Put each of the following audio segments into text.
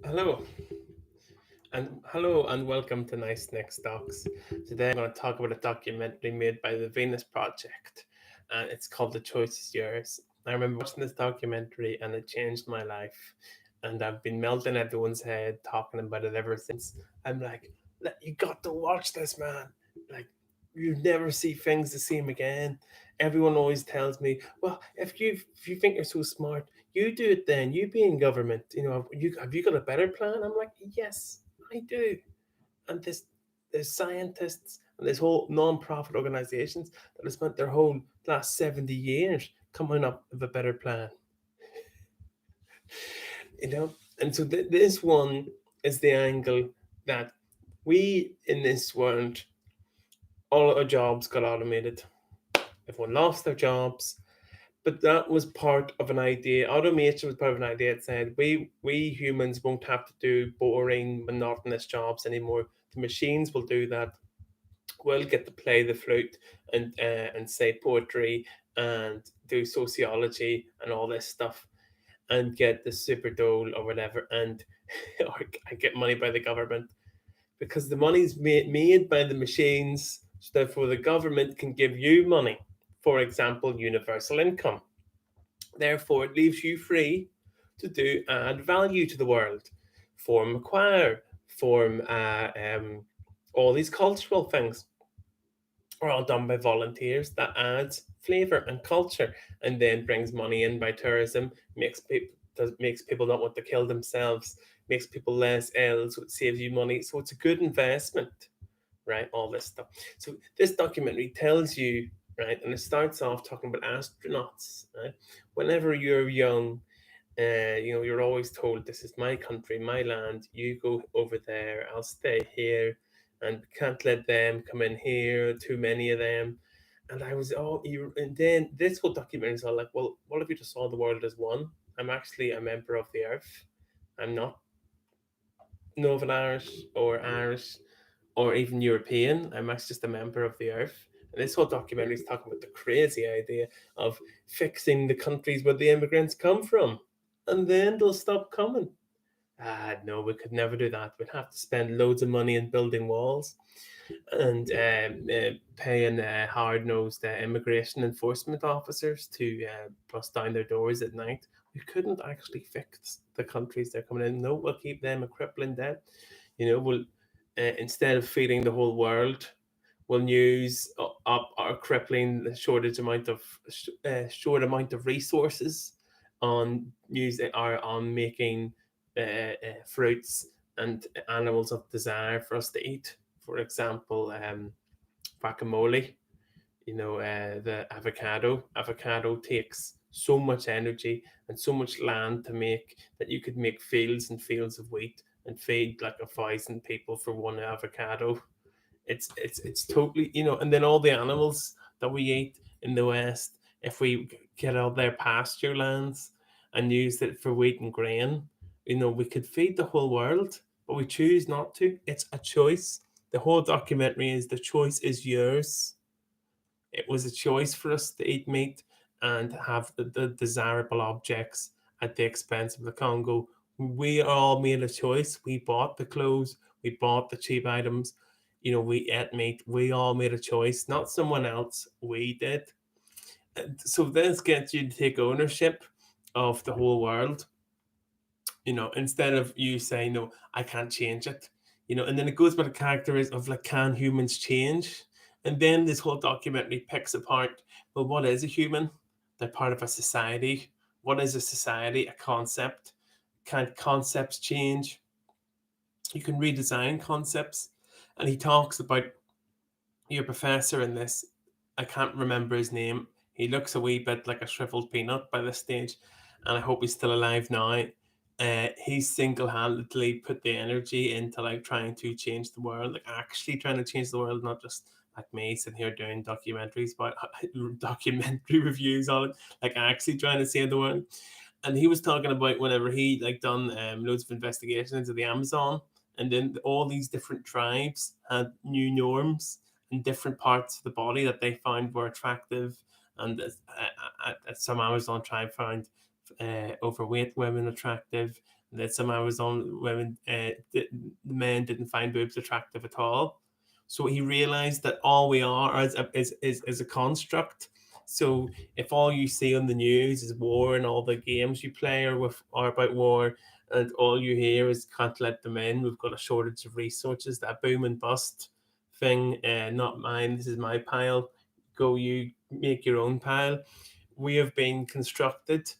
Hello, and welcome to nicenicksdocs. Today I'm going to talk about a documentary made by the Venus Project, and it's called "The Choice Is Yours." I remember watching this documentary, and it changed my life. And I've been melting everyone's head talking about it ever since. I'm like, You got to watch this, man! Like, you never see things the same again. Everyone always tells me, well, if you think you're so smart, you do it then. You be in government. Have you got a better plan? I'm like, yes, I do. And there's scientists and there's whole non-profit organizations that have spent their whole last 70 years coming up with a better plan. You know, and so this one is the angle that we in this world, all our jobs got automated. Everyone lost their jobs. But that was part of an idea. Automation was part of an idea that said we humans won't have to do boring, monotonous jobs anymore. The machines will do that. We'll get to play the flute and say poetry and do sociology and all this stuff and get the super dole or whatever and or I get money by the government because the money's made by the machines. So therefore, the government can give you money. For example, universal income. Therefore, it leaves you free to do add value to the world, form a choir, form all these cultural things are all done by volunteers. That adds flavor and culture, and then brings money in by tourism. Makes people not want to kill themselves. Makes people less ill, so it saves you money. So it's a good investment, right? All this stuff. So this documentary tells you, right, and it starts off talking about astronauts, right? Whenever you're young, you're always told, "This is my country, my land. You go over there. I'll stay here, and we can't let them come in here. Too many of them." And I was, and then this whole documentary is all like, "Well, what if you just saw the world as one? I'm actually a member of the Earth. I'm not Northern Irish or even European. I'm actually just a member of the Earth." And this whole documentary is talking about the crazy idea of fixing the countries where the immigrants come from, and then they'll stop coming. Ah, no, we could never do that. We'd have to spend loads of money in building walls and paying hard-nosed immigration enforcement officers to bust down their doors at night. We couldn't actually fix the countries they're coming in. No, we'll keep them a crippling debt. We'll instead of feeding the whole world, we'll use up our crippling short amount of resources on using or on making fruits and animals of desire for us to eat. For example, guacamole. The avocado takes so much energy and so much land to make that you could make fields and fields of wheat and feed like 1,000 people for one avocado. It's totally, and then all the animals that we eat in the West, if we get out their pasture lands and use it for wheat and grain, we could feed the whole world, but we choose not to. It's a choice. The whole documentary is the choice is yours. It was a choice for us to eat meat and have the desirable objects at the expense of the Congo. We all made a choice. We bought the clothes, we bought the cheap items, we ate meat. We all made a choice, not someone else. We did. And so this gets you to take ownership of the whole world, instead of you saying, no, I can't change it. And then it goes by the characters of like, can humans change? And then this whole documentary picks apart, well, what is a human? They're part of a society. What is a society? A concept. Can concepts change? You can redesign concepts. And he talks about your professor in this. I can't remember his name. He looks a wee bit like a shriveled peanut by this stage, and I hope he's still alive now. He single-handedly put the energy into like trying to change the world, like actually trying to change the world, not just like me sitting here doing documentaries about documentary reviews on it, like actually trying to save the world. And he was talking about whenever he like done loads of investigations into the Amazon, and then all these different tribes had new norms in different parts of the body that they found were attractive, and some Amazon tribe found overweight women attractive, And then somehow was on women, the men didn't find boobs attractive at all. So he realized that all we are is a construct. So if all you see on the news is war and all the games you play are about war, and all you hear is can't let them in, we've got a shortage of resources, that boom and bust thing, not mine, this is my pile, go you make your own pile. We have been constructed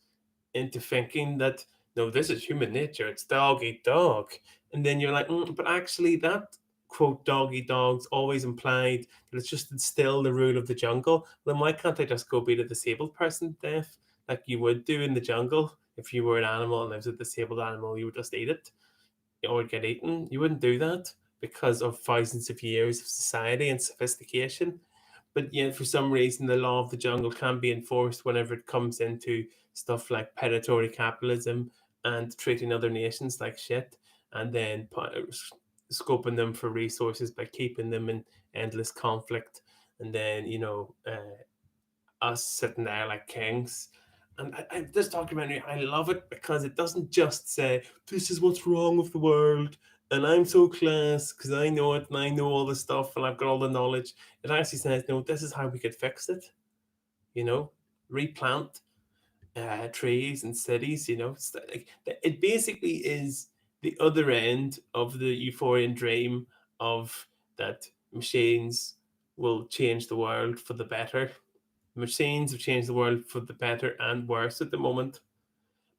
into thinking that no, this is human nature. It's dog eat dog, and then you're like, but actually, that quote dog eat dog's always implied that it's just still the rule of the jungle. Then why can't I just go beat a disabled person to death like you would do in the jungle? If you were an animal and there was a disabled animal, you would just eat it or get eaten. You wouldn't do that because of thousands of years of society and sophistication. But yet, for some reason, the law of the jungle can be enforced whenever it comes into stuff like predatory capitalism and treating other nations like shit, and then scoping them for resources by keeping them in endless conflict. And then, us sitting there like kings. And this documentary, I love it because it doesn't just say, this is what's wrong with the world. And I'm so class because I know it and I know all the stuff and I've got all the knowledge. It actually says, no, this is how we could fix it. You know, replant trees and cities. It basically is the other end of the euphorian dream of that machines will change the world for the better. Machines have changed the world for the better and worse at the moment,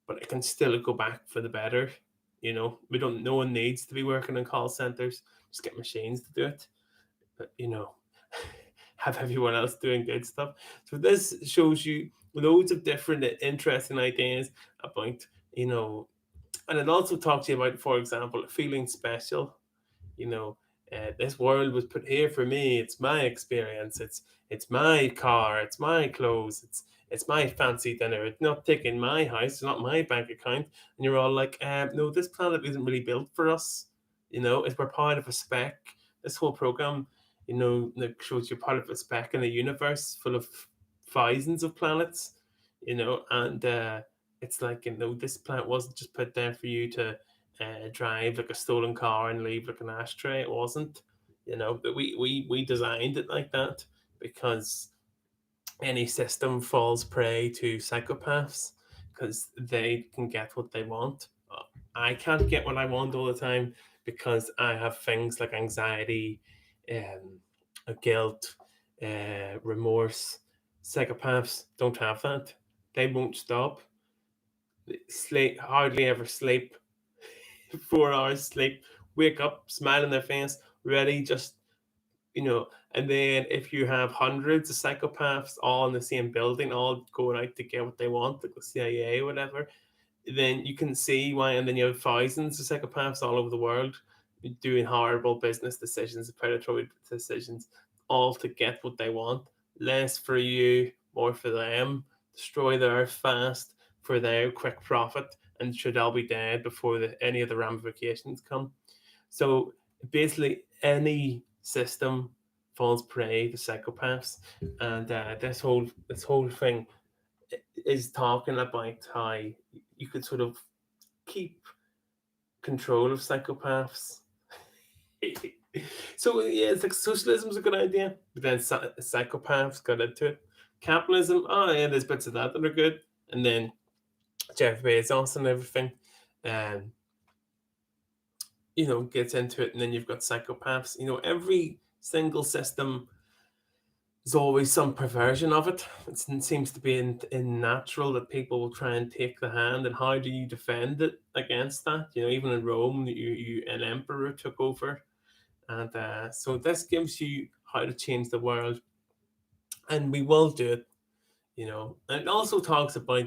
but it can still go back for the better. We don't. No one needs to be working in call centers. Just get machines to do it. But have everyone else doing good stuff. So this shows you loads of different interesting ideas about and it also talks to you about, for example, feeling special. you know this world was put here for me. It's my experience. It's my car. It's my clothes. It's my fancy dinner. It's not taking my house. It's not my bank account. And you're all like, no, this planet isn't really built for us. If we're part of a speck. This whole program, that shows you're part of a speck in a universe full of thousands of planets. And it's like, this planet wasn't just put there for you to drive like a stolen car and leave like an ashtray. It wasn't, but we designed it like that because any system falls prey to psychopaths because they can get what they want. I can't get what I want all the time because I have things like anxiety, um, guilt, remorse. Psychopaths don't have that. They won't stop. They sleep, hardly ever sleep. 4 hours sleep, wake up, smile in their face, ready, just and then if you have hundreds of psychopaths all in the same building, all going out to get what they want, like the CIA or whatever, then you can see why. And then you have thousands of psychopaths all over the world doing horrible business decisions, predatory decisions, all to get what they want. Less for you, more for them. Destroy the earth fast for their quick profit, and should all be dead before any of the ramifications come. So basically, any system falls prey to psychopaths, and this whole thing is talking about how you could sort of keep control of psychopaths. So yeah, it's like socialism's a good idea, but then psychopaths got into it. Capitalism, oh yeah, there's bits of that are good, and then Jeff Bezos and everything, um, gets into it, and then you've got psychopaths. Every single system there's always some perversion of it. It seems to be in natural that people will try and take the hand. And how do you defend it against that? Even in Rome, an emperor took over, and so this gives you how to change the world, and we will do it. And it also talks about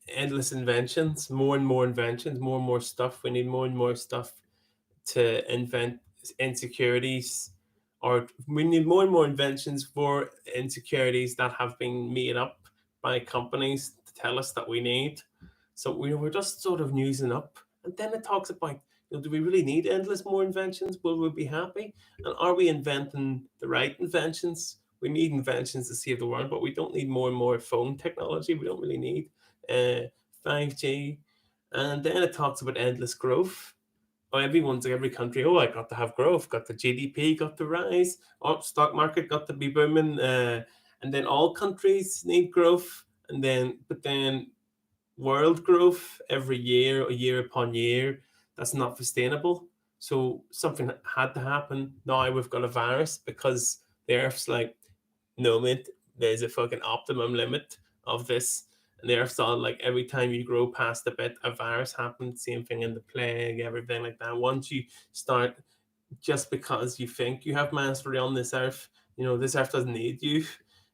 endless inventions, more and more inventions, more and more stuff. We need more and more stuff to invent insecurities, or we need more and more inventions for insecurities that have been made up by companies to tell us that we need. So we're just sort of using up. And then it talks about, do we really need endless more inventions? Will we be happy? And are we inventing the right inventions? We need inventions to save the world, but we don't need more and more phone technology. We don't really need uh, 5G And then it talks about endless growth. Oh, everyone's like every country. Oh, I got to have growth. Got the GDP. Got to rise. Oh, stock market got to be booming. And then all countries need growth. And then, but then world growth every year upon year, that's not sustainable. So something had to happen. Now we've got a virus because the Earth's like, no, mate, there's a fucking optimum limit of this. And the Earth's all like, every time you grow past a bit, a virus happens. Same thing in the plague, everything like that. Once you start, just because you think you have mastery on this Earth, this Earth doesn't need you.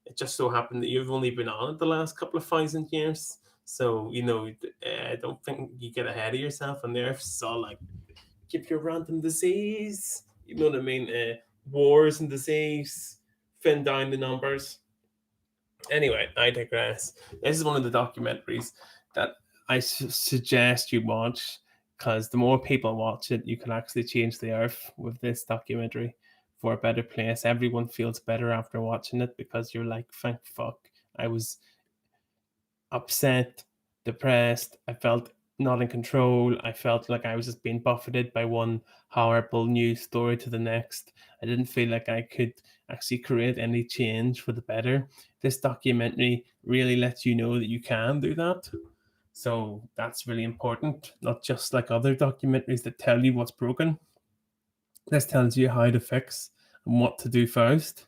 It just so happened that you've only been on it the last couple of thousand years. So, I don't think you get ahead of yourself on the Earth. It's all like, keep your random disease. You know what I mean? Wars and disease, thin down the numbers. Anyway, I digress. This is one of the documentaries that I suggest you watch, because the more people watch it, you can actually change the Earth with this documentary for a better place. Everyone feels better after watching it, because you're like, thank fuck. I was upset, depressed. I felt not in control. I felt like I was just being buffeted by one horrible news story to the next. I didn't feel like I could actually create any change for the better. This documentary really lets you know that you can do that. So that's really important, not just like other documentaries that tell you what's broken. This tells you how to fix and what to do first,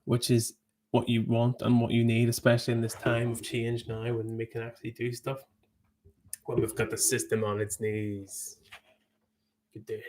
which is what you want and what you need, especially in this time of change now when we can actually do stuff, when we've got the system on its knees. Good day.